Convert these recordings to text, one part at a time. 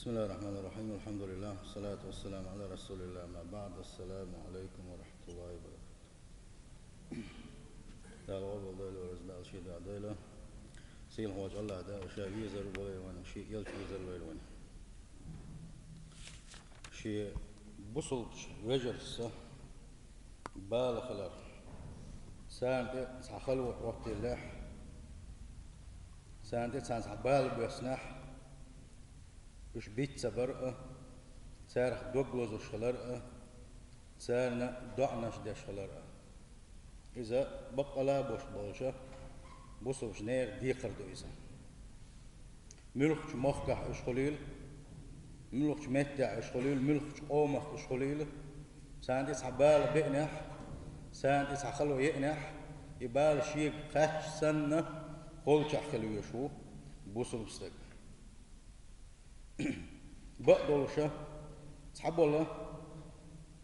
بسم الله الرحمن الرحيم الحمد لله والصلاة والسلام على رسول الله ما بعد السلام عليكم ورحمة الله وبركاته. تعالى والله ورزق الشيء ده عديله سيل هو الله ده شيء يزر ولا وانا شيء يلش يزر ولا وانا شيء بصل رجرس بالخلر سانت سخلوا وقت الله سانت سان سبال بسنح وش بيت سبرقة سارح دوغلوز وشلرقة سارنا دعناش ده شلرقة إذا بقى لا بوش بولشة بوسوش نير ديقر دو إذا ملخش مخكح إشخليل ملخش متع إشخليل ملخش قومخ إشخليل سانت سحبال بئنح سانت سحخلو يئنح يبال شيك خش سنة قولش أحكلو يشو بوسو بستك بقدولشة تحب الله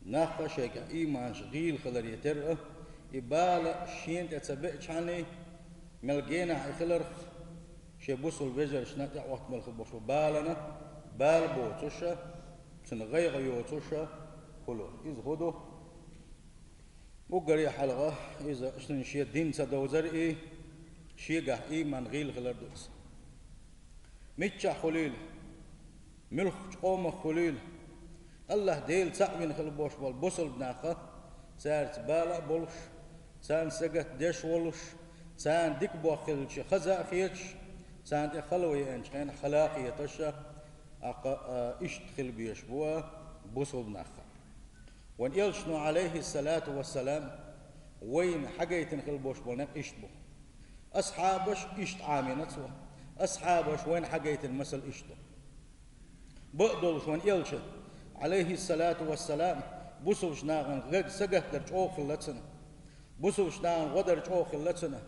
ناقة شيء إيمان شغيل خلر يترقى يبال شين تتبع شاني ملقينا خلر شي بوصل بجر شنات وقت ملخ بوصل بالنا بال بوتشة تنغيغ يوتشة كله إذ هدو وقري حلقة إذا شنو شي دين تدوزر إيه شي قح إيمان غيل خلر دوس متشا خليل ملخ قوم خليل الله ديل تعبين خل بوش بال بوصل بناقة سارت بالا بولش سان سقت دش ولش سان ديك بوخل شي خزا خيتش سان تخلوي انش خين خلاقي تشا اش تخل بيشبوا بوصل بناقة وان يلشنو عليه الصلاة والسلام وين حقيتن خل بوش بال اشتبو اصحابش اشت عامينتوا اصحابش وين حقيتن مثل اشتو بقدولش وان يلشن عليه الصلاة والسلام بوسوش ناغن غد سقه درج اوخل لتنا بوسوش ناغن غدر اوخل لتنا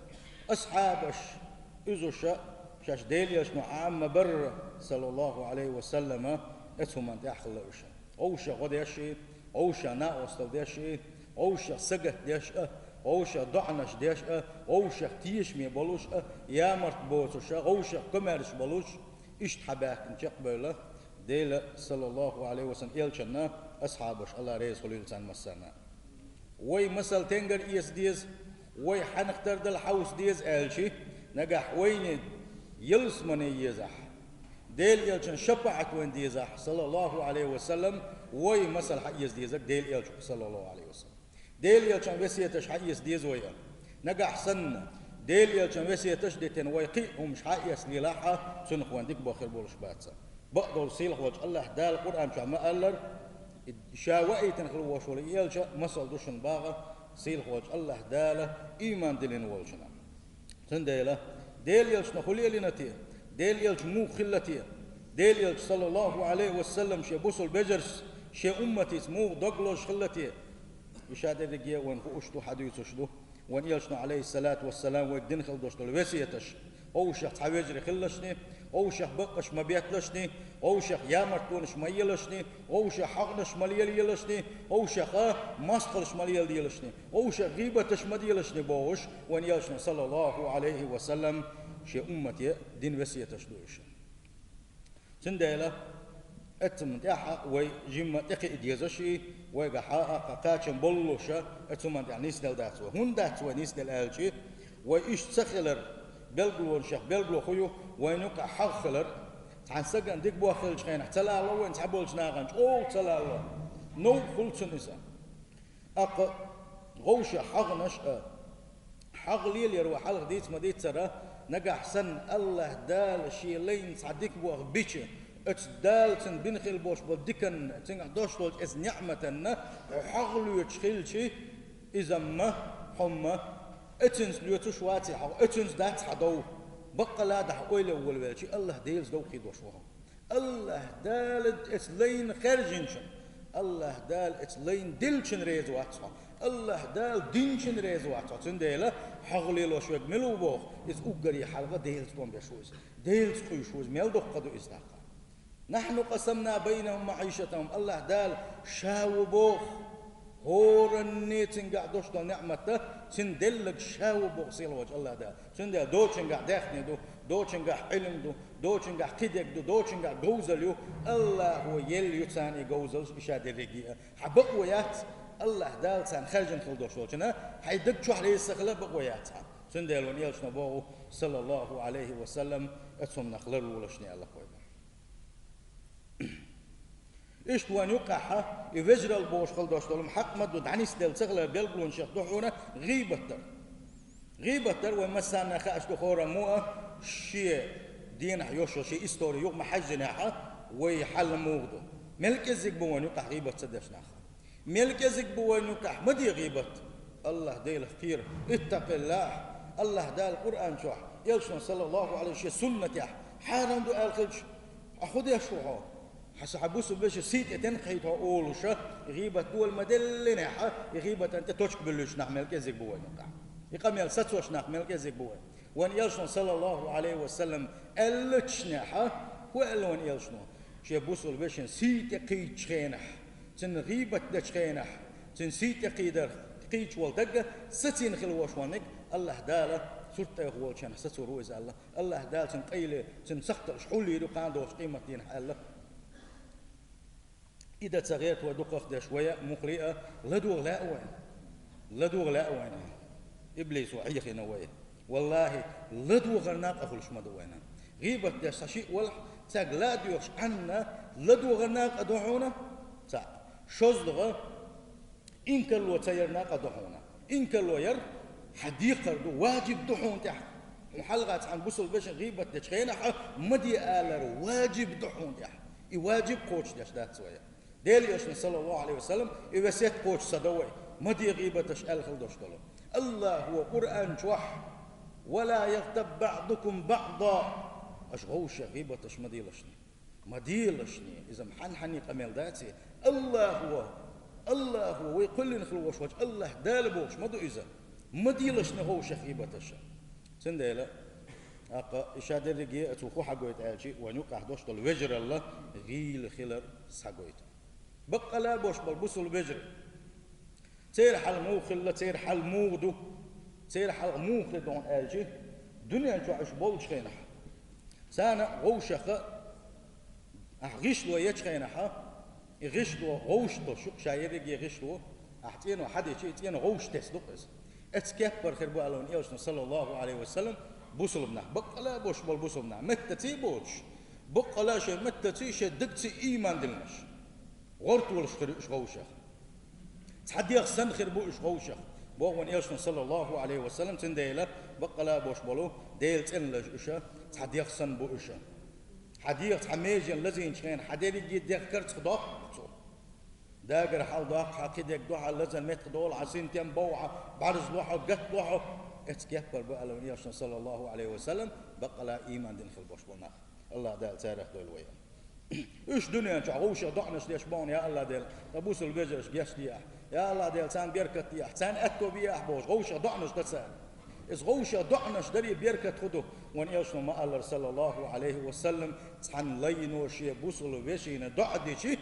اصحابش ازوش شاش ديليش عام بر صلى الله عليه وسلم اتهم انت اخل لوش اوش غديشي اوش نا استوديشي اوش سقه ديش اوش دعنش ديش اوش تيش مي بولوش يا مرت بوتوش اوش كمرش بولوش اشت حباك انشق بوله ديل صلى الله عليه وسلم يلشنا أصحابش الله رئيس خليل سان مسنا وي مسل تنجر إيس ديز وي حنختار دل حوس ديز ألشي نجح وين يلس من يزح ديل يلشن شفعت وين ديزح صلى الله عليه وسلم وي مسل حيز ديزك ديل يلشن صلى الله عليه وسلم ديل يلشن وسيتش حيز ديز ويا نجح سن ديل يلشن وسيتش ديتن ويقي هم مش حيز للاحة سنخ وين ديك بخير بولش باتسا بقدر سيلخ وجه الله دال القرآن شو ما قالر شاوئي تنخل وشول يلش مسل دوشن باغة سيلخ وجه الله دال إيمان دلين والشنا تنديله ديل يلش نخلي لنتيه ديل يلش مو خلتيه ديل يلش صلى الله عليه وسلم شي بوصل بجرس شي أمتي مو دقلوش خلتيه يشاد الرجية وين فوشتو حديث شدو وين يلشنا عليه الصلاة والسلام ويقدن خل دوشتو الوسيتش أو شيخ حويجري خلشني أو شيخ بقش ما بيتلشني أو شيخ يامر كونش ما يلشني أو شيخ حقنش مليل يلشني أو شيخ مسقلش مليل يلشني أو شيخ غيبتش ما يلشني بوش وين يلشنا صلى الله عليه وسلم شي أمتي دين وسيتش دوش سنديله اتمن تاح وي جيم تقي ديزشي وي قحا قاچن بولوشا اتمن يعني نسدل داتو هون داتو نسدل الشي وي ايش سخلر بلغلو شيخ بلغلو خويو وينك حخلر تحسق ديك بو خلج خين تلا الله وين تحبولش ناغن او تلا الله نو خلصن اسا اق غوش حغنش حغليل يروح حلق ديت ما ديت ترى نجح سن الله دال شي لين صديق بو بيتش ات دالتن بنخيل بوش بدكن تنع دوشتول اس نعمتنا وحغلو يتخيلشي اذا ما حمى اتنس ليوتش واتي حو اتنس دات حدو بقى لا دح اويل اول ويلشي الله ديلز دو خيد وشوهم الله دال اتس لين خرجنشن الله دال اتس لين دلشن ريز واتها الله دال دينشن ريز واتها تنديله حغلي لو شوك ملو بوخ اس اوغري حلقه ديلز بوم بشوز ديلز خوشوز ميل دو قدو ازداقا نحن قسمنا بينهم معيشتهم الله دال شاو بوخ هور النيتن قاعد دوشتو نعمته سندلك شاو بوصيل وجه الله ده سندل دوتشن قاعد داخني دوچنگح علم دو دوچنگح قدك دو دوچنگح جوزل يو الله هو يل يتساني جوزل إشاد الرجيء حبقويات الله دال سان خرجن خل دوشوچنا حيدك شو حلي سخلا بقويات سندلون يلش نبوه صلى الله عليه وسلم اتسم نخلر ولشني الله قوي إيش توان يقعها يفجر البوش خل دوشتولم حق مدو دعنيس دل سخلا بيلبلون شيخ دوحونا غيبتر ومسانا خاش دخورا مو شيء دين يوشو شيء استوري يوم حجناها ويحل موضو ملك الزك بوان يقع غيبة صدشناها ملك الزك بوان يقع مدي غيبة الله ديل خير اتق الله الله دال القرآن شوح يلشن صلى الله عليه وسلم سنة يح حارم دو الخلج أخذ يشوحه حسحبوس بيش سيت تنقيت أولوش غيبة دول مدلنا غيبة أنت تشك بلوش نعمل كذا بوان يقع يقام يلساتوش نعمل كذا بوان وان يلشن صلى الله عليه وسلم ألتشنح هو ألوان يلشنو شيء بوسول بيش سيت قيت شينح تن غيبة دشينح تن سيت قيدر قيت والدق ستين خلوش وانك الله داله سلطة يقول شان ستو روز الله دال تن قيله تن سخت شحولي دو قاندوش قيمة دين حاله إذا تغيرت ودقق ده شوية مقرئة لدوغ لا وين إبليس وعيخ نويه والله لدوغ الناق أخلش مدوينا غيبة ده شيء ولا تاق لا ديوش عنا لدوغ الناق أدوحونا تاق شوزدغ إن كلو تير ناق أدوحونا إن كلو ير حديقة دو واجب دحون تحت محلقات عن بوصل باش غيبة ده شخينا مدي آلر واجب دحون تحت واجب قوش ده شدات سوية ديل يشن صلى الله عليه وسلم يبسيت قوش صدوي مدي غيبة تشأل خلدوش طلب الله هو قرآن شوح ولا يغتب بعضكم بعضا أشغوش غيبة تش مديلشني إذا محنحني قميل داتي الله هو ويقول لنا خلوش وجه الله دالبوش مدو إذا مديلشني غوش غيبة تش سنديلا أقا إشاد الرجيء أتوخو حقويت آجي ونوقع دوش طل وجر الله غيل خلر سحقويت بقى لا بوش بالبوصل بجري تير حال موخل تير حال مودو تير حال موخل دون آجي دنيا نشو عش بولش خينح سانا غوشخ أغيشلو يتخينح يغيشلو غوشتو شوق شايرك يغيشلو أحتينو حد يتينو غوش تسلقس اتكبر خربو ألون إيوشنا صلى الله عليه وسلم بوصل بنا بقى لا بوش بالبوصل بنا متتي بوش بقى لا شيء متتي شيء دقتي إيمان دلناش غرت ولا إيش غوشة تحدي أحسن خير بو إيش غوشة بوغن إيشنا صلى الله عليه وسلم تنديله بقى لا بوش بلو ديل تن لإيشة تحدي أحسن بو إيشة حديث حميجن لزين شين حديث يجي ذكرت خضاق داقر حال ضاق حقيدك دوحة لزن مت دول عسين تيم بوعة بعرز دوحة وقت دوحة اتكبر بقى لو إيشنا صلى الله عليه وسلم بقى لا إيمان دين في البوش بلناخ الله دال تاريخ دول ويا إيش دنيا تعوش ضعنش ليش بون يا الله ديل تبوس البجرش جيش دياح يا الله ديل سان بيركت دياح سان أتو بياح بوش غوش ضعنش تسان إذ غوش ضعنش دري بيركت خدو وان إيشنا ما الله صلى الله عليه وسلم سان لينو شيء بوصل وبيشين دعدشي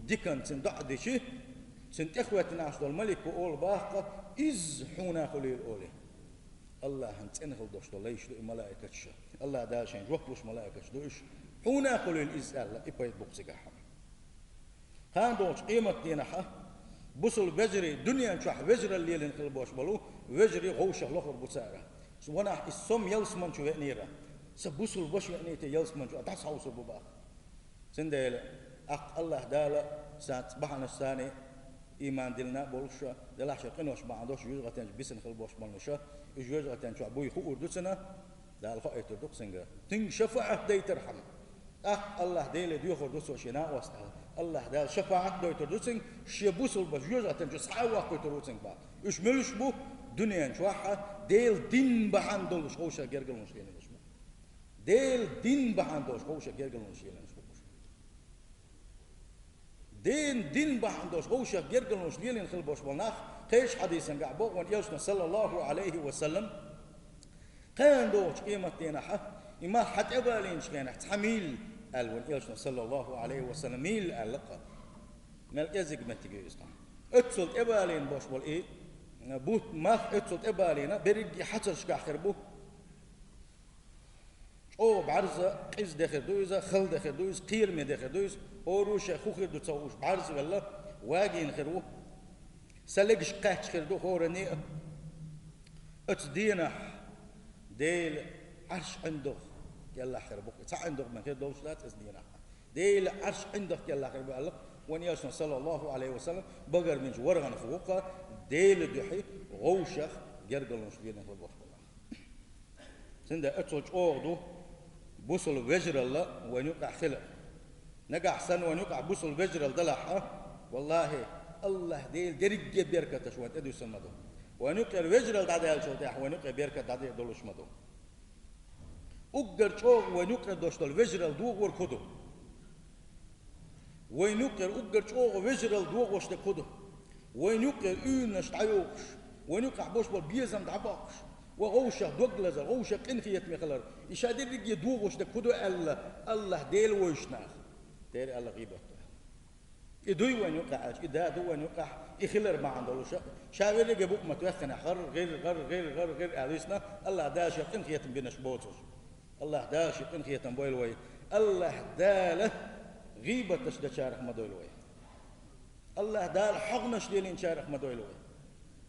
ديكن سن دعدشي سن إخوتنا عشر الملك وأول باقة إز حونا خليل أولي الله هنتنخل دوش ليش دو ملائكة الله داشين جوكلوش ملائكة دوش حونا خليل إز الله إبايت بوكسيكاحا هان دوش قيمة دينها بوصل بجري دنيا نشوح بجري الليل نخل بوش بلو بجري غوشة لخر بوسارة وانا السم يلسمن شو يعنيرا سبوصل بوش يعنيتي يلسمن شو أتحس حوصل بباق سنديلا أق الله دالا سات بحنا الثاني إيمان دلنا بولشة دلاش قنوش بعدوش يجغتين بيسن خل بوش بلنشة يجغتين شو أبوي خور دوسنا دال خايت دوكسنجا تين شفاعة دي ترحم الله ديل ديوخر دوسو شناء واسطة الله دال شفاعة دي تردوسن شيبوسل بس يجغتين شو سعوا كوي تردوسن با إيش ملش بو دنيا شواحة ديل دين بحندوش خوشة جرجلون شيء نشبه ديل دين بحندوش خوشة جرجلون شيء نشبه دين بحندوش خوشة جرجلون شيء نخل بوش بلناخ خيش حديثا قعبو وان يوسنا صلى الله عليه وسلم كان دوش قيمة دينها إما حتى بالين شغينا تحميل قال وان يوسنا صلى الله عليه وسلم ميل اللقاء ملك يزق متجي يسنا اتصل إبالين بوش بول إيه بوت ما اتصل إبالينا برجع حتى شقع خربو او بعرزه قز دخل دويزه خل دخل دويز قير مي دخل دويز اوروش خوخر دو تصوش بعرز ولا واجين خيرو سلقش قاش خير دو خورني اتدينا ديل عرش عنده يلا خير بوك صح عنده من كده دوش لا تسدينا ديل عرش عنده يلا خير بالله ونياسنا صلى الله عليه وسلم بقر من جورغان فوقه ديل دحي غوشخ جرجلونش بينا في البوش بالله سند اتوج اوردو بوصل وجرل ونقع خلق نقع سن ونقع بوصل وجرل دلح والله الله ديل درج بيركه شو ادو سمدو ونقع وجرل دادال شو تاع ونقع بيركه دادال دولش مدو اقدر شو ونقع دوشتل وجرل دوغ ور كدو ونقع اقدر شو وجرل دوغ وش كدو ونقع اونش تعيوش ونقع بوش بول بيزم دعباش وغوشة دوغلز غوشة قنخيت مخلر يشادر رجي دوغوش ده كدو الله ديل ويشناخ ديل الله غيبته يدوي وين يقعش إذا دو وين يقع يخلر ما عنده وش شاور رجي بوك ما توخنا خر غير أليسنا الله داش قنخيت بينش بوتوش الله داش قنخيت بويل وي الله دال غيبة تشد شارخ ما دويل وي الله دال حقنش ديلين شارخ ما دويل وي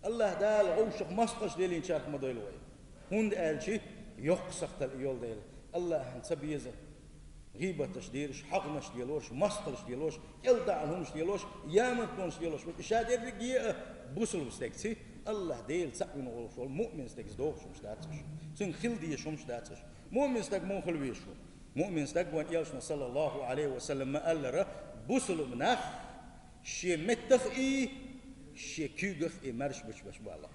الله دال غوشق مسقش ديلين شارخ ما دويل وي هند ألشي يقصق اليول ديل الله نسبيزه غيبة تشديرش حقنش ديلوش مسقش ديلوش يلدع لهمش ديلوش يامتونش ديلوش شادر رجي بوصل بستكسي الله ديل سأمن غوش المؤمن ستكس دوغ شمش داتش سن خلدي شمش داتش مؤمن ستك مو خلويشو مؤمن ستك وان يلشنا صلى الله عليه وسلم ما قال له بوصل مناخ شي متخ شي كيغخ مرش بش بالله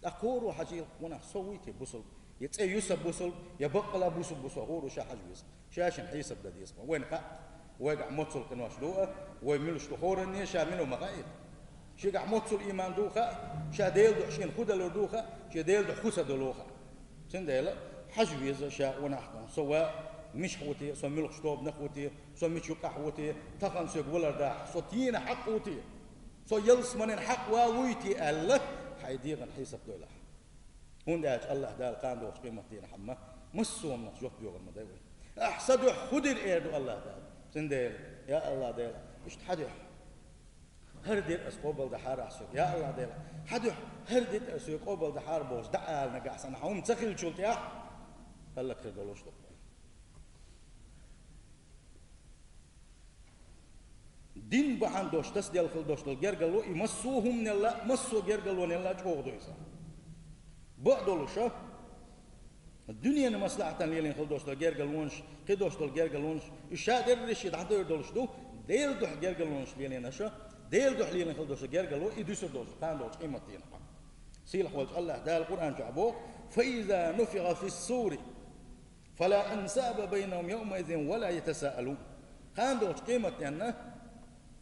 أقول حاجي وانا سويتي بوصل يتأي يوسف بوصل يبقى بوصل هو شا حجوز شاشن حيسب ده اسمه وين حق وقع موصل كنواش دوقه ويملش تخورني شا منو مغايب شي قع موصل ايمان دوخه شا ديل دو حشين خدا لو دوخه شا ديل دو خوسه دلوخه سنديلا حجوز شا وانا حقا سواء مش خوتي سو ملخ شطوب نخوتي سو مش يقحوتي تخن سوق ولا دا صوتين حقوتي سو يلس من حق واويتي الله حيديغن حيسب دوله هون داج الله دال قاندو قيمة دين حما مسوم نخجوح بيوغن مداوي احسدو خدر ايردو الله دال سنديل يا الله دال مش تحدح هردير اسقوبل دحار اسوق يا الله دال حدح هردير اسوق قوبل دحار بوش دعال نقع سنة هم تخيل شولت يا الله كردولوش دو دين بحان دوش تس ديال خل دوش دل جرجلو يمسوهم نلا مسو جرجلو نلا جوغ دويسا بقدولوشا الدنيا مصلحة ليلين خل دوش دل جرجلونش قدوش دل جرجلونش يشادر رشيد عدو دولش دو ديل دوح جرجلونش ليلين اشا ديل دوح ليلين خل دوش جرجلو يدوس دوش كان دوش قيمة دين سيلح وجه الله ده القرآن جعبو فإذا نفخ في الصور فلا أنساب بينهم يومئذ ولا يتساءلون كان دوش قيمة دين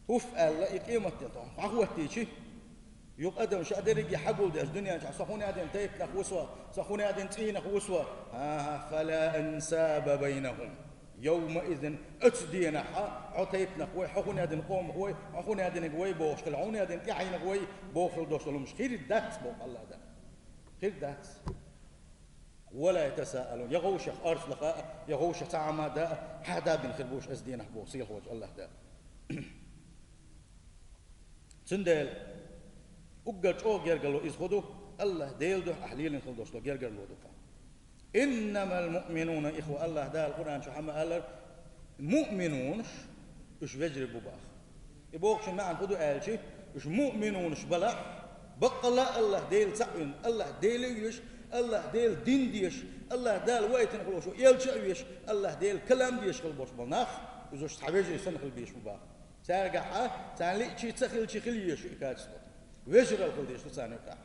هوف الله يقيمة تطعم عقوة تيجي يقدم شادر يجي حقول ده الدنيا صخوني عدين تيب نخوسوا صخوني عدين تين نخوسوا فلا أنساب بينهم يومئذ أتدينا عتيب نخوي حقوني عدين قوم خوي حقوني عدين قوي بوش كلعوني عدين كعين قوي بوخل دوش لهمش خير الدات بوق الله ده خير الدات ولا يتساءلون يغوش أرض لقاء يغوش تعمى ده حدا بن خربوش أزدينا بوق صيح وجه الله ده سندل أقدر أو جرجلو إزخدو الله ديل ده أحليل خلدوش لو جرجلو دوكا إنما المؤمنون إخوة الله ده القرآن شو حما قال مؤمنون إيش بيجري بباخ يبوك شو معن خدو قال شيء إيش مؤمنون إيش بلا بقى الله ديل سعين الله ديل يش الله ديل دين ديش الله دال وقت نخلوشو يلشع يش الله ديل كلام ديش خلبوش بالناخ إذا حبيجي سنة خلبيش بباخ سارجع سان لي شيء تخيل شيء خليه شو كاتس ويجرال كل ديش تسان يقع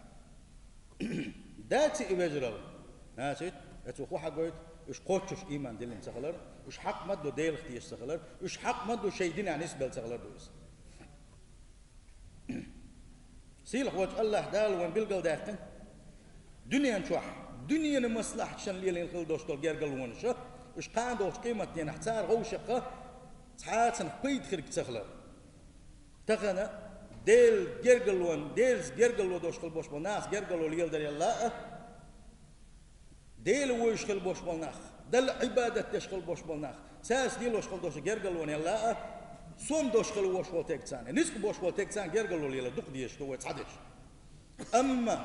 داتي ويجرال ناسيت اتوخو حقويت ايش قوتش ايمان ديلن سخلر ايش حق مدو ديل اختيش سخلر ايش حق مدو شيدين يعني سبل سخلر دوس سيلح وجه الله دال وين بيلقل داختن دنيا نشوح دنيا مصلحة شن ليلين خل دوش تول جرجل ونشا ايش قاندوش قيمة دين احتار غوشقه ساعات نقيد خيرك تخلر تغنى ديل جرجلون ديلز جرجلو دوش خلبوش بالناس جرجلو ليل در الله ديل ويش خلبوش بالناس دل عبادة تشغل بوش بالناخ ساس ديلو شغل دوش جرجل وني لا سوم دوش خل وش وال تكسان نسك بوش وال تكسان جرجل ولا دق ديش تو تصدش أما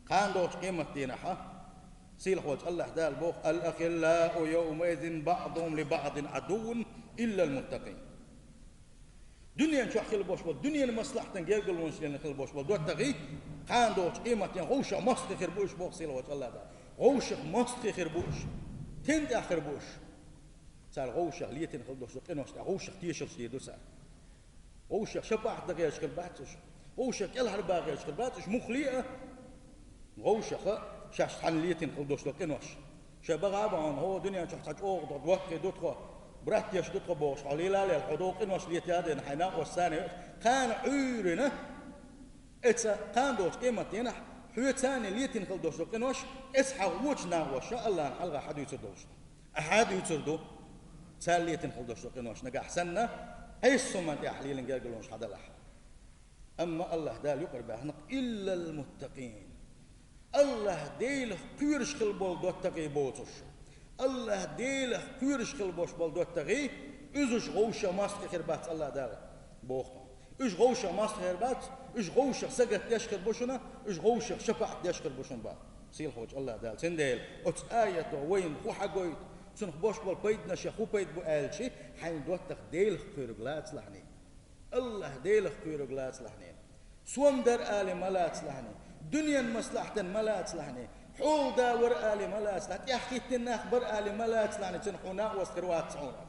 كان دوش قيمة دينها سيل خوج الله دال بوخ الأخلاء يومئذ بعضهم لبعض عدو إلا المتقين دنيا نشوح خل بوش بول دنيا مصلحة جرجل ونشلين خل بوش بول دوت تغي كان دوش قيمة غوشة مصر خربوش بوخ سيل خوج الله دال غوشة مصر خربوش تند آخر بوش سال غوشة ليتن خل دوش قنوش غوشة تيشل سيدو سال غوشة شباح دقيش خرباتش غوشة كل هرباغيش خرباتش مخليئة غوشة شاش حليتين خلدوش لقنوش شبغا بان هو دنيا تحتاج اوغ دوت وقت دوتخو برات يش دوتخو بوش علي لا الحدوق قنوش ليتيادين حينا والثاني كان عيرنا اتس كان دوش قيمتين حيو ثاني ليتين خلدوش لقنوش اسحا وجنا وشاء الله حلقه حد يتردوش احد يتردو ثالثين خلدوش لقنوش نجا احسننا هيسو من تحليل نجاقلونش حدا لح اما الله دال يقرب احنا الا المتقين الله ديله كيرش خلبول دوت تغي بوتش الله ديله كيرش خلبوش بول دوت تغي إزش غوشة ماسك خربات الله دال بوخ إش غوشة ماسك خربات إش غوشة سجت يشكر بوشنا إش غوشة شفعت يشكر بوشن با سيل خوش الله دال سنديل أتس آية وين خو حقويت سنخ بوش بول بيدنا شخو بيد بو آلشي حين دوت تغ ديله كيرغلات لحني الله ديله كيرغلات لحني سوم در آل ملات لحني دنيا مصلحة ملات لحني حول دا ور آل ملات لحني يحكي تناخ بر آل ملات لحني تنحونا واسخروات عونا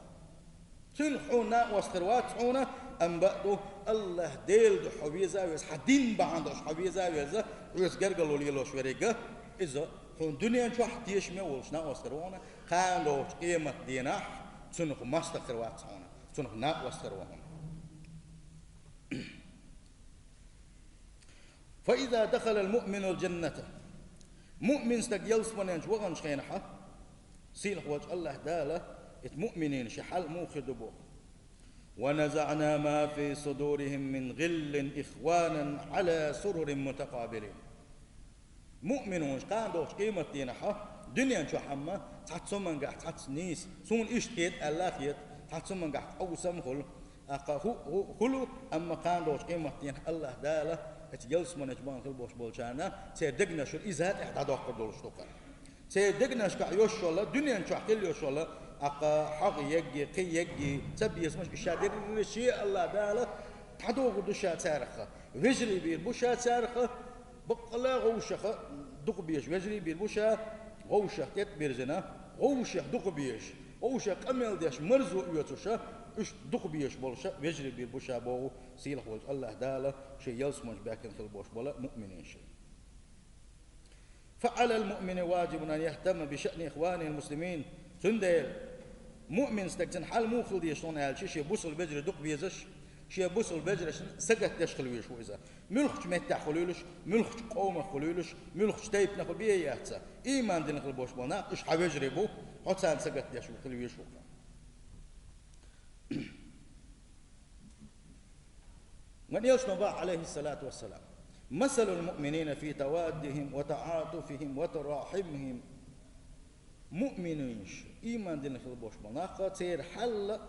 تنحونا واسخروات عونا أم بقدو الله ديل دو حبيزا ويز حدين بعندش حبيزا ويز قرقلوا ليلوش وريقه إذا حون دنيا نشو حتيش ميولش نا واسخرونا كان دوش قيمة ديناح تنخ مستخروات عونا تنخ نا واسخرونا فإذا دخل المؤمن الجنة مؤمن استقيلس منينش وغن شخينحة سيل خوج الله دالة مؤمنين شحال موخد بو ونزعنا ما في صدورهم من غل إخوانا على سرر متقابلين مؤمنون كان دوش قيمة دينحة دنيا شو حما تحت سمن قاعد تحت نيس سون إشتيت الله خيت تحت سمن قاعد أو سمخل هو أما كان دوش قيمة دينحة الله دالة اتجلس من اجبان خلبوش بولشانا سيدقنا شو إزهات إحدى دوق دولش توقع سيدقنا شكا يوش والله دنيا نشو حقل يوش والله أقا حق يجي قي يجي تبي اسمش الشادر الشيء الله دالة تحدوق دوشات سارخة وجري بير بوشات سارخة بقلا غوشة دق بيش وجري بير بوشا غوشة تتبير زنا غوشة دق بيش غوشة قمل ديش مرزو يوتوشا إيش دق بيش بولشة وجري بير بوشا بو سيلخ وج الله دالة شيء يلسمج باكن خلبوش بولا مؤمنين شيء فعلى المؤمن واجب أن يهتم بشأن إخوانه المسلمين سندل مؤمن استكتن حال مو خلدي يشلون هالشيء شيء بوصل بجر دق بيزش شيء بوصل بجر سقط تشخل ويش وإذا ملخش متى خلولش ملخش قوم خلولش ملخش تيب نخل بيه يهتسا إيمان دين خلبوش بونا إيش حوجري بو حتى سقط يشخل ويش وقا من يشنو عليه الصلاة والسلام مثل المؤمنين في توادهم وتعاطفهم وتراحمهم مؤمنينش إيمان دين خلبوش مناقة تير حل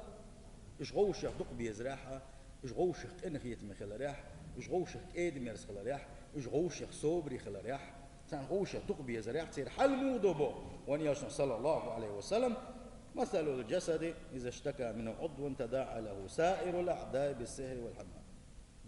إش غوشة دق بيزراحة إش غوشة إنخ يتم خلريح إش غوشة إيدم يرس خلريح إش غوشة صوبري خلريح تان غوشة دق بيزراح تير حل مودبو وان يشنو صلى الله عليه وسلم مثل الجسد إذا اشتكى من عضو تداعى له سائر الأعداء بالسهر والحمى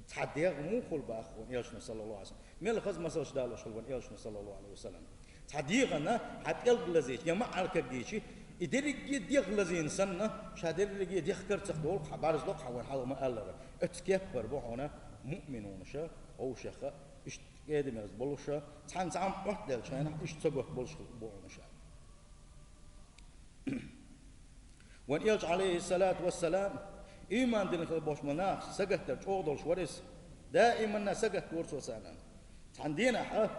تحدي مو خل باخ ويلشنا صلى الله عليه وسلم ميل خز مساج دالو شل ويلشنا صلى الله عليه وسلم تحدي غنا حتى الغلزيش يا ما الكجيشي يدري يغلزين سنة شادر اللي يذكر تخدول خبارز لق حول حول ما قال له اتكبر بوحنا مؤمنون شا أو شخ إيش قادم يز بولشة تحن تعم واحد للشينا إيش تبغى بولش بوحنا شا وإيش عليه الصلاة والسلام إيمان دين خلبوش مناخ سجت تجودل شورس دائما سجت ورث وسانا تحندينا ح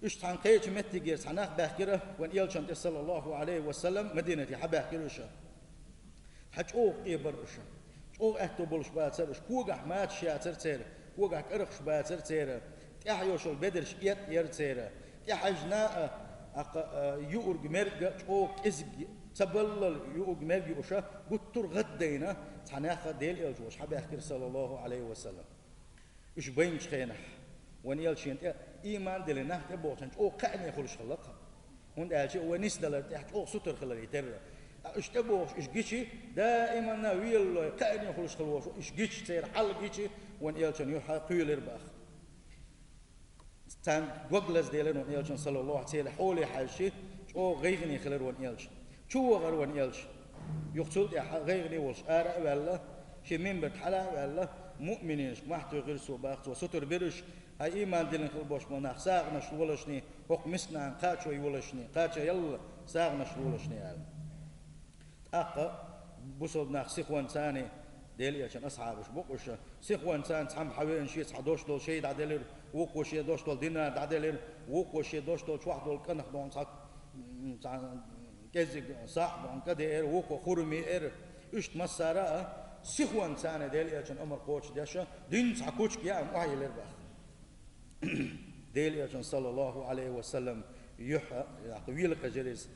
إيش تحنقيت متجير تحناخ بحكره وإيش شنت صلى الله عليه وسلم مدينة حبه كيلوشة حج إبرشة أهتبولش باترش كوجع مات شاتر تير كوجع كرخش باتر تير تحيوش البدرش يرتير تحجنا يورج مرجع أو إزج تبلل يورج مرجع وشا قطر غدينا تناخ ديل الجوش حب أحكي صلى الله عليه وسلم إيش بينش خينا ونيل شين إيمان دلنا تبوتن أو كأني خلش خلقها هون أجي ونيس دلنا تحت أو ستر خلق يترى إيش تبوش إيش جيشي دائما نويل كأني خلش خلوش إيش جيش تير حل جيشي ونيل شين يحا قيل إرباخ تان قبلز ديلن ونيل شين صلى الله عليه وسلم حولي حاجي أو غيرني خلر ونيل شين شو غير ونيل شين يقصد يا غيرني وش أرى ولا شيء من بتحلا ولا مؤمنين ما حتى غير سوباخ وستر برش هاي إيمان دلنا خلبوش مناخ ساغنا شلولشني حق مسنا قاتشو يولشني قاتشو يلا ساغنا شلولشني يعني أقا بوصل ناخ سيخوان ثاني ديلي عشان أصحابش بقوش سيخوان ثاني تحم حوالين شيء صعدوش دول شيء دعدلير وقو شيء دوش دول دينار دعدلير وقو شيء دوش دول شواح دول كنخ دون صاك كذا صاح دون كده وقو خرمي إيش مسارة سيخوان ثاني ديلي عشان أمر قوش داشة دين صعكوش كيا معي للبخ ديلي عشان صلى الله عليه وسلم يحى طويل كجريز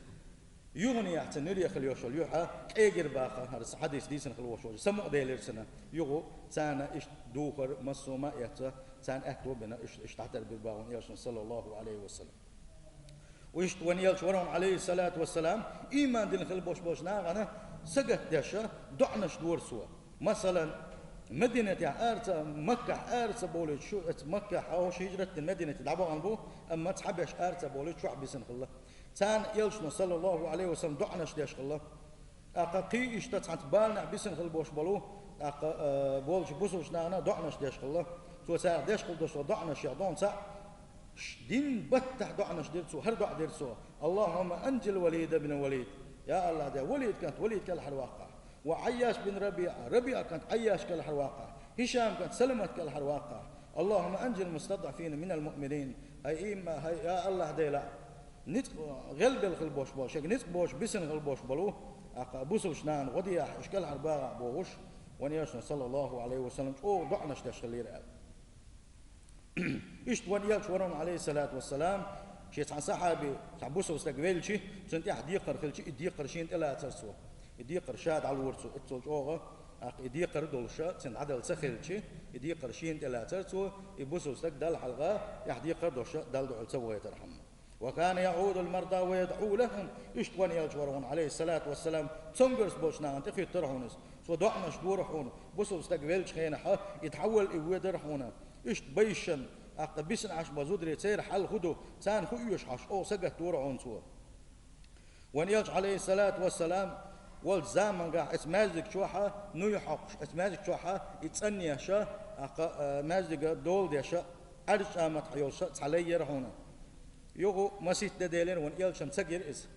يغني يحتنر يخل يوشل يحى اجر باخر هذا حديث ديسن خل وشول سمع ديلر سنه يغو سانا ايش دوخر مسوما يتا سان اكتو بنا ايش تحتر بالباون يوشل صلى الله عليه وسلم ويش ونيلش ورهم عليه الصلاه والسلام ايمان دين خل بوش ناغنا سقت دشا دعنش دور سوا مثلا مدينة أرتا مكة أرتا بولد شو مكة حوش هجرة المدينة دعبوا عنبو أما تحبش أرتا بولد شو عبيسن خلا تان يلشنا صلى الله عليه وسلم دعنش ديش خلا أقاقي إشتات عن بالنا عبيسن خل بوش بلو بولش بوسوش نانا دعنش ديش خلا تو ساعة ديش خل دوش دعنش يعدون ساعة دين بتح دعنش ديرسو هر دع ديرسو اللهم أنجل وليد بن وليد يا الله ده وليد كانت وليد كالحرواقع وعياش بن ربيعة كانت عياش كالحرواقع هشام كانت سلمت كالحرواقع اللهم أنجل المستضعفين من المؤمنين أي إما هي يا الله ديلا نتق غلب الخلبوش بوش نتق بوش بسن غلبوش بلو بوسوش نان غديا إشكال حرباغ بوش ونياشنا صلى الله عليه وسلم أو ضعنش تشخلير إشت ونياش ورم عليه الصلاة والسلام شيء عن صحابي تعبوسه واستقبل شيء سنت أحد يقر كل شيء يديقر شيء إلا ترسوه يديقر شاد على الورسو اتسوج أوغا يديقر دولشة سنت عدل سخل شيء يديقر شيء إلا ترسوه يبوسه واستقبل حلقة أحد يقر دولشة دل دول سوى يترحم وكان يعود المرضى ويدعو لهم إشت ونياش ورم عليه الصلاة والسلام تنقرس بوشنا أنت في ترحونس سو دعنا شدور حون بوسه واستقبل شيء يتحول إيوه رحونا إشت بيشن أقبسن عش بزودري تير حل خدو سان خويش عش أو سجت دور عنصو ونيلش عليه الصلاة والسلام والزامن قاع اسمازك شوحة نيحق اسمازك شوحة يتسني شا مازك دول ديشا أرش آمت حيوش عليه يرهونا يوغو مسيت دديلين ونيلش مسجر إس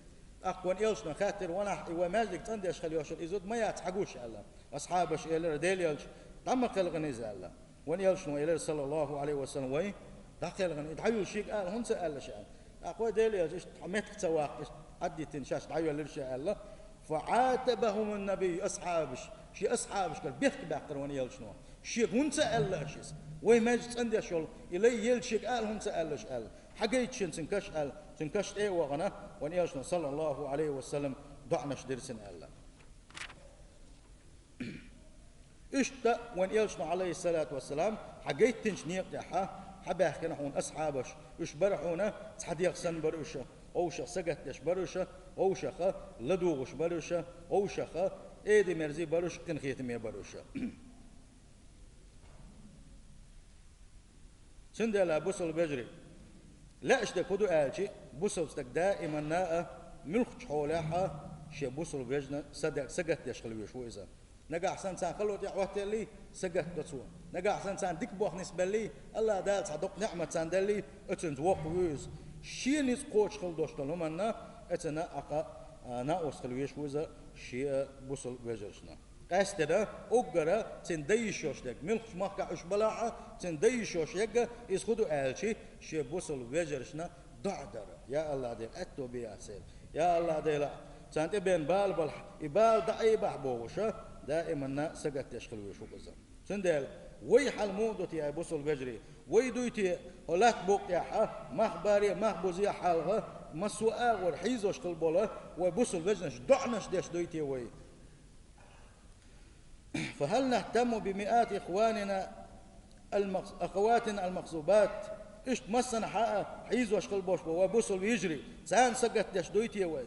ونيلش نخاطر وانا ومازك تنديش خليوش الإزود ما يتحقوش الله أصحابش إلى ديليلش طمق الغنيزة الله ونيلش نويلر صلى الله عليه وسلم وين داخل غني يتحيو شيء قال هون سأل شيء أقوى ديليلش إيش متك سواق عدي تنشاش تعيو للشيء الله فعاتبهم النبي أصحابش شيء أصحابش قال بيحكي باقر ونيلش نو شيء هون سأل شيء وين ما جت عندي شغل إلي يل شيء قال هون سأل قال حقيقة شيء تنكش قال تنكش إيه وغنا ونيلش صلى الله عليه وسلم ضعناش درسن الله إشتا ونيلشنا عليه الصلاة والسلام حقيت تنشنيق يحا حباه كنا حون أصحابش إش برحونا تحديق سن برشة أو شخ سقت يش برشة أو شخ لدوغش برشة أو شخ إيدي مرزي برش تنخيت مي برشة سندلا بوصل بجري لا إشتا كدو آجي بوصل ستك دائما ناء ملخ حولها شي بوصل بجنا صدق سقت يش خلوي شو إذا نجا أحسن سان خلوت يعوت لي سجت تسوى نجا أحسن سان ديك بوخ نسبة لي الله دال صدق نعمة سان دلي أتنز وقويز شيء نس قوش خل دوش تلهم أنا أتنا أقا ناقص خلويش وزا شيء بوصل بجرشنا قاستنا أجرا تنديشوش دك ملخ ما كعش بلاعة تنديشوش يجا يسخدوا آلشي شيء بوصل بجرشنا ضعدر يا الله ديل أتو بياسيل يا الله ديل سانت بين بال بالح يبال دعي بحبوشة دائما سقط يشغل ويشوف الزم سندل وي حل مودت يا بوصل بجري وي دويتي هلات بوق يا مخباري مخبوزي حالها مسوا أغور حيزوش قلبولا وبوصل بجنش دعنش ديش دويتي وي. فهل نهتم بمئات إخواننا أخواتنا المغصوبات إيش مسنا حقا حيزوش قلبوش وبوصل بيجري سان سقط ديش دويتي وي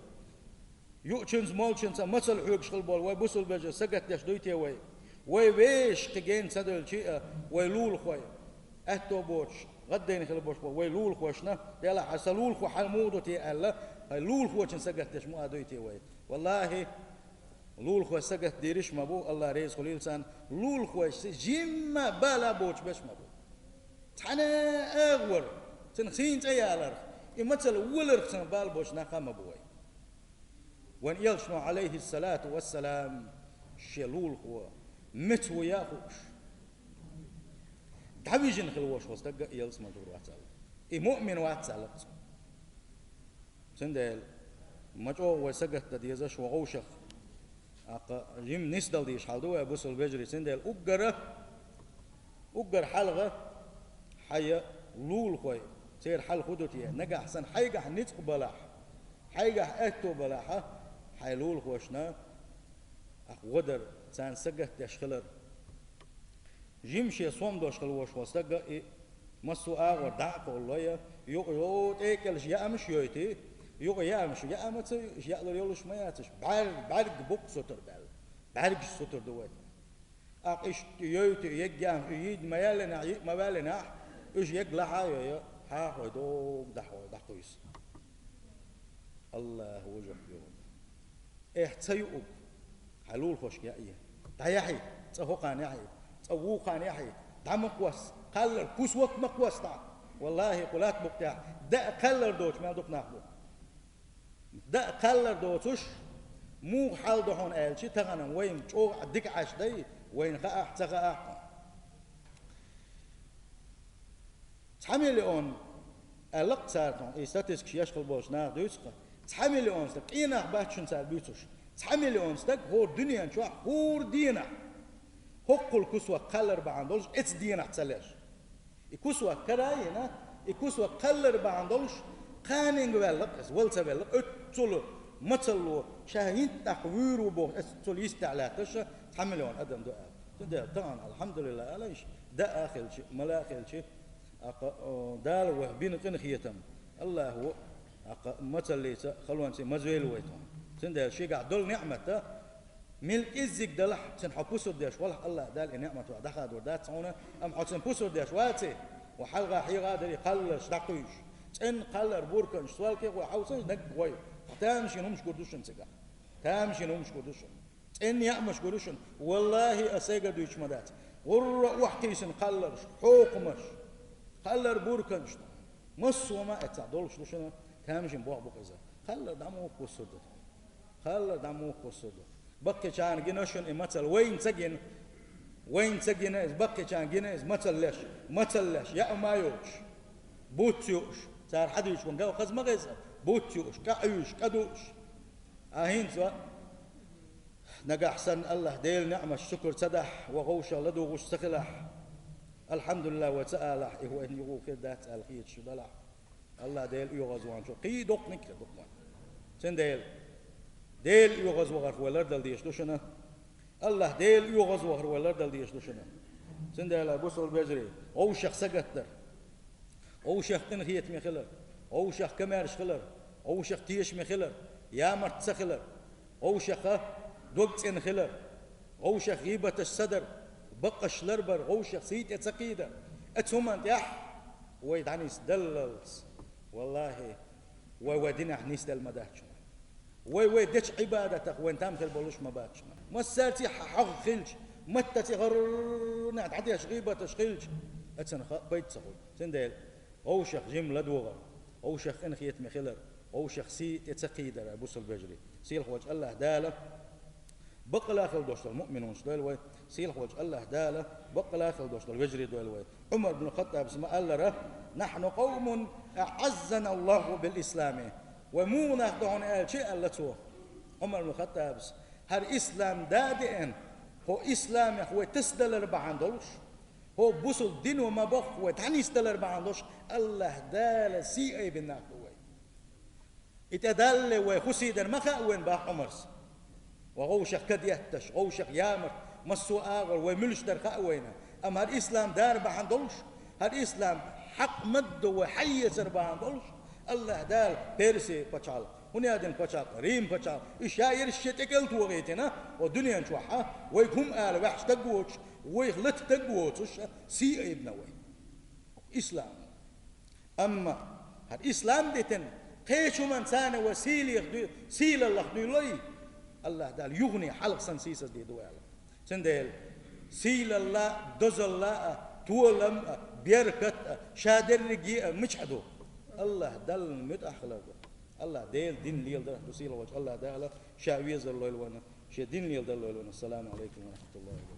يؤشنز مولشنز مسل حوش قلبول وبوصل بجنش سقط ديش دويتي وي ويش قجين سدل شيء ويلول خوي أهتو بوش غدين خلبوش ويلول خوشنا يلا حسلول خو حلمودو تي ألا لول خوش سقط ديش مو أدويتي وي والله لول خوش سقط ديرش مبو الله ريز خليل سان لول خوش جيم بالا بوش بش مبو تحنا أغور تنخين تيالر إمثل ولر سن بال بوش نقام بوي وان يلشنو عليه الصلاة والسلام شلول خو متو ياخوش دعويجن خلوش وستقى يلس ما دور واتسال مؤمن واتسال سندل مجو وسقط تديزش وغوشخ جيم نسدل ديش حالدو ابوسل بجري سندل أجر حلقة حيا لول خوي سير حل خدوتي نجح سن حيجح نتق بلاح حيجح أتو بلاحة حيلول خوشنا أخودر سان سجت دشخلر جيمشي صوم دشخل وش وسجى مسوا أغور دعك والله يو تأكل شيء مش يوتي يو يامش يا أمت يقدر يقولش ما ياتش بعرق بوق سطر بعرق سطر دوت أقش يوتي يجام يد ما يلنا ما بالنا إيش يقلع هاي ها هو دوق دحويس الله وجه يوم تسيؤ حلول خوش يا تيحي تهوقان يحي تهوقان يحي دمقوس قلر كوسوك مقوس تاع والله قلات بقتاع دا قلر دوش ما دوك ناخذ دا قلر دوتش مو حال دهون شي تغنم وين جو ديك عاش دي وين خاح تغاح تحملون ألق سارتون إستاتيسك شياش قلبوش ناخ دوسقة تحملون ستك إينا باتشن سار بيوتش تحملون ستك هو الدنيا شو هو دينا حق الكسوة قلر بعندولش إتس دينا تسلاش الكسوة كراينا الكسوة قلر بعندولش قانين قبلك إس ولت قبلك أتسلو متسلو شاهين تحويرو بو أتسلو يستعلاقش تحملون أدم دعاء تدعي طبعا الحمد لله عليش دا آخر شيء ملا آخر شيء دال وبين قن خيتم الله هو مثل ليس خلوان سي مزويل ويتهم سند شيء قاعد دول نعمته ملك إزيك دلح سن حبوسو ديش والله الله دال نعمته دخل وردات صونا أم حسن بوسو ديش واتي وحلقة حيقة دري قلش دقيش إن قلر بوركن سؤال كي وحوسن نك قوي تامشي نمش قدوشن سجا تامشي نمش قدوشن إن يأمش قدوشن والله أسيجا دويش مدات ور وحكيسن قلرش حوقمش قلر بوركنش مس وما اتعدلش لشنا تامشين بوق إذا قلر دموع قصده قلر دموع قصده بقى كان جناشن مثل وين سجين إز بقى كان جنا إز مثل ليش يا ما يوش بوتيوش صار حد يش ونجاو خز مغز بوتيوش كعيوش كدوش أهين سوا نجح سن الله ديل نعمة الشكر سدح وغوش لدو غش سخلح الحمد لله وتعالى هو إن يقول كده تعال خير شو دلع الله ديل يغزوان شو قي دق نكره دق سن ديل يغزو غر ولا دل ديش دوشنا الله ديل يغزو غر ولا دل ديش دوشنا سن ديل أبو سول بجري أو شخص قتر أو شخص تنخيت مخلر أو شخص كمارش خلر أو شخص تيش مخلر يا مرت سخلر أو شخص دوقت إن خلر أو شخص غيبة الصدر بقش لربر أو شخصية تسقيدة أتهمن يح ويدعنيس دللس والله وودينا نيس دل مداش ويدش عبادتك وين تامثل بولوش ما باتش ما سالتي حق خلج متى تغرنا تعطيها غيبة تشخلج أتسن بيت سخول سندل أو شخص جملة دوغر أو شخص إن خيت مخلر أو شخصية تسقيدة أبو البجري سيل وجه الله داله بقى لاخل دوشتل المؤمنون شدول وي سيل وجه الله داله بقى لاخل دوشتل الوجري دول وي عمر بن الخطاب اسمه الله نحن قوم أعزنا الله بالإسلام ومو ناخدون قال شيء الله تو عمر بن الخطاب هر إسلام دادئن هو إسلام هو تسدل بعندوش هو بوصل دين وما بخ وتعني يستلر بعندوش الله دال سي أي بالناخدوي اتدل وخسيد المخا وين باحمرس وغوشخ كديتش غوشخ يامر مسو آغر وملشتر خاوينا أما الإسلام دار بحندلش الإسلام حق مد وحي سر بحندلش الله دال بيرسي بچال هنيادن بچال ريم بچال إشاير الشتكل توغيتنا ودنيا نشوحها ويكم آل وحش تقوش ويخلط تقوش سي ابنوي إسلام أما الإسلام ديتن قيشو من سانة وسيلي سيل الله دوي الله دال يغني حلق سنسيسة دي دوالة سندل سيل الله دوز الله تولم بيركت شادر رجي مشحدو الله دل متأخلق الله ديل دين ليل ده تسيل وجه الله دال شاويز الله الوانا شدين ليل ده الله الوانا السلام عليكم ورحمة الله وبركاته